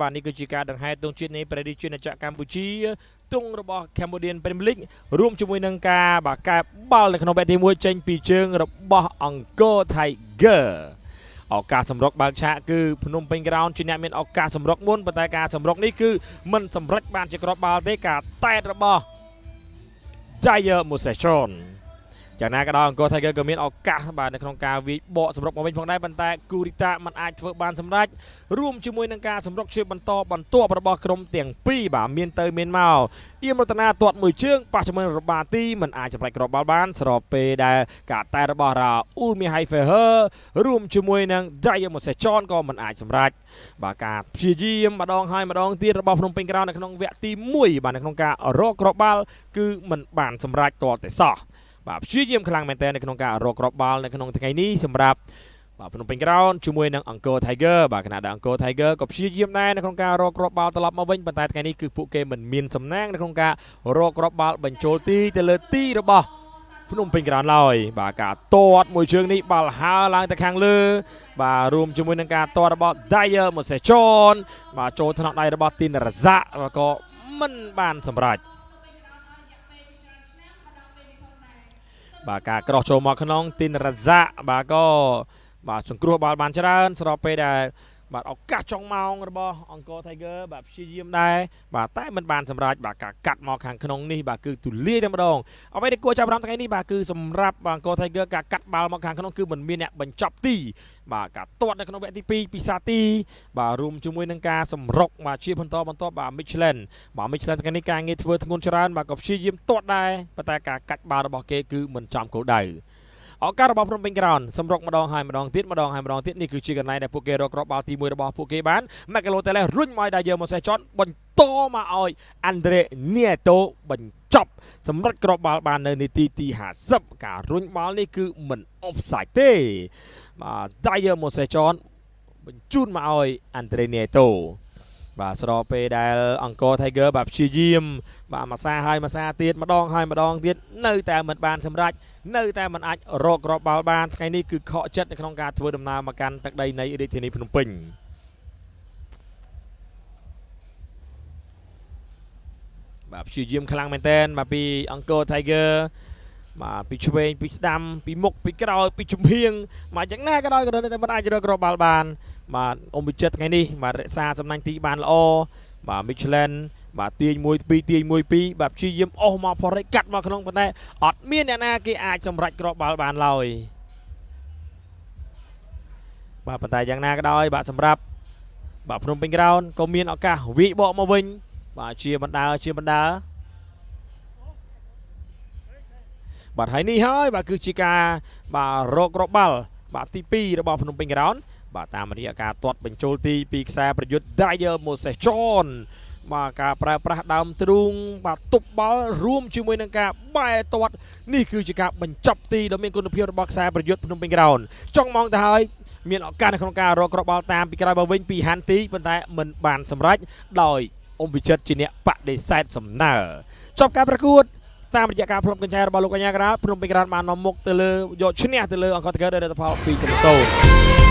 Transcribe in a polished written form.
បាទនេះគឺជាការដង្ហែទង់ជាតិនៃព្រះរាជាណាចក្រកម្ពុជាទង់របស់ Cambodian Premier League រួមជាមួយនឹងការបាក់កែបាល់នៅក្នុងវគ្គទី1ចេញពីជើងរបស់អង្គរ Tiger ឱកាសសម្រុកបើកឆាកគឺភ្នំពេញ Ground ជាអ្នកមានឱកាសសម្រុកមុនប៉ុន្តែការសម្រុកនេះគឺមិនសម្រេចបានជាគ្រាប់បាល់ទេការតែតរបស់ Tiger Mosechon យ៉ាងណាក៏ដោយអង្គរ Tiger ក៏មានឱកាសបាទនៅក្នុងការវាយបកសម្រុកមកវិញផងដែរប៉ុន្តែគូរីតាមិនអាចធ្វើបានសម្រេចរួមជាមួយនឹងការសម្រុកជាបន្តបន្ទាប់របស់ក្រុមទាំងពីរបាទមានទៅមានមកអៀមរតនាទាត់មួយជើងប៉ះជាមួយរបាទីមិនអាចសម្រេចគ្រាប់បាល់បានស្របពេលដែលការតែរបស់រ៉ាអ៊ូលមីហៃហ្វេហឺរួមជាមួយនឹង Tiger Mosechon ក៏មិនអាចសម្រេចបាទការព្យាយាមម្ដងហើយម្ដងទៀតរបស់ភ្នំពេញ Ground នៅក្នុងវគ្គទី1បាទនៅក្នុងការរកគ្រាប់បាល់គឺមិនបានសម្រេចទាល់តែសោះបាទព្យាយាមខ្លាំងមែនទែននៅក្នុងការរកគ្រាប់បាល់នៅក្នុងថ្ងៃនេះសម្រាប់បាទភ្នំពេញ Ground ជាមួយនឹងអង្គរ Tiger បាទខណៈដែលអង្គរ Tiger ក៏ព្យាយាមដែរនៅក្នុងការរកគ្រាប់បាល់ត្រឡប់មកវិញប៉ុន្តែថ្ងៃនេះគឺពួកគេមិនមានសំណាងនៅក្នុងការរកគ្រាប់បាល់បញ្ចូលទីទៅលើទីរបស់ភ្នំពេញ Ground ឡើយបាទការទាត់មួយជើងនេះបាល់ហើរឡើងទៅខាងលើបាទរួមជាមួយនឹងការទាត់របស់ Tiger Mosechon បាទចូលថ្នាក់ដៃរបស់ Tin Razak ក៏មិនបានសម្រេចបាទការក្រោះចូលមកក្នុង Tin Razak បាទក៏បាទសង្គ្រោះបាល់បានច្រើនស្របពេលដែលបាទឱកាសចុងម៉ោងរបស់អង្គរ Tiger បាទព្យាយាមដែរបាទតែមិនបានសម្រេចបាទការកាត់មកខាងក្នុងនេះបាទគឺទូលាយតែម្ដងអ្វីដែលគួរចាប់អារម្មណ៍ថ្ងៃនេះបាទគឺសម្រាប់អង្គរ Tiger ការកាត់បាល់មកខាងក្នុងគឺមិនមានអ្នកបញ្ចប់ទីបាទការទាត់នៅក្នុងវគ្គទី2ពីសាទីបាទរួមជាមួយនឹងការសម្រុកបាទជាបន្តបន្ទាប់បាទ Michelin ថ្ងៃនេះការងារធ្វើធ្ងន់ច្រើនបាទក៏ព្យាយាមទាត់ដែរប៉ុន្តែការកាច់បាល់របស់គេគឺមិនចំគោលដៅឱកាសរបស់ភ្នំពេញ Ground សម្រុកម្ដងហើយម្ដងទៀតនេះគឺជាកន្លែងដែលពួកគេរកគ្រាប់បាល់ទី1របស់ពួកគេបាន Macalotele រុញមកឲ្យ Tiger Mosechon បន្តមកឲ្យ Andre Nieto បញ្ចប់សម្រាប់គ្រាប់បាល់បាននៅនាទីទី50ការរុញបាល់នេះគឺមិន offside ទេបាទ Tiger Mosechon បញ្ជូនមកឲ្យ Andre Nietoបាទស្របពេលដែលអង្គរ Tiger បាទព្យាយាមបាទមួយសារហើយមួយសារទៀតម្ដងហើយម្ដងទៀតនៅតែមិនបានសម្រេចនៅតែមិនអាចរកគ្រាប់បាល់បានថ្ងៃនេះគឺខកចិត្តនៅក្នុងការធ្វើដំណើរមកកាន់ទឹកដីនៃរាជធានីភ្នំពេញបាទព្យាយាមខ្លាំងមែនទែនបាទពីអង្គរ Tiger បាទពីឆ្វេងពីស្ដាំពីមុខពីក្រោយពីជំហៀងមកយ៉ាងណាក៏ដោយក៏តែមិនអាចរកគ្រាប់បាល់បានបាទអ៊ំវិចិត្រថ្ងៃនេះបាទរក្សាសំណាញ់ទីបានល្អបាទ Michelin បាទទាញ1 2ទាញ1 2បាទព្យាយាមអស់មកផរិកាត់មកក្នុងប៉ុន្តែអត់មានអ្នកណាគេអាចសម្រេចគ្រាប់បាល់បានឡើយបាទប៉ុន្តែយ៉ាងណាក៏ដោយបាទសម្រាប់បាទភ្នំពេញ Ground ក៏មានឱកាសវាយបកមកវិញបាទជាបណ្ដើបាទហើយនេះហើយបាទគឺជាការបាទរកគ្រាប់បាល់បាទទី2របស់ភ្នំពេញ Ground បាទតាមរយៈការទាត់បញ្ចូលទីពីខ្សែប្រយុទ្ធ Tiger Mosechon បាទការប្រើប្រាស់ដើមទ្រូងបាទទប់បាល់រួមជាមួយនឹងការបែរទាត់នេះគឺជាការបញ្ចប់ទីដ៏មានគុណភាពរបស់ខ្សែប្រយុទ្ធភ្នំពេញ Ground ចង់មកទៅហើយមានឱកាសនៅក្នុងការរកគ្រាប់បាល់តាមពីក្រោយមកវិញពីហាន់ទីប៉ុន្តែមិនបានសម្រេចដោយអ៊ំវិចិត្រជាអ្នកបដិសេធសំណើចប់ការប្រកួតតាមរយៈការផ្លុំកញ្ចែរបស់លោកកញ្ញាក្រាភ្នំពេញ Ground បាននាំមុខទៅលើយកឈ្នះទៅលើអង្គរ Tiger ដោយលទ្ធផល2-0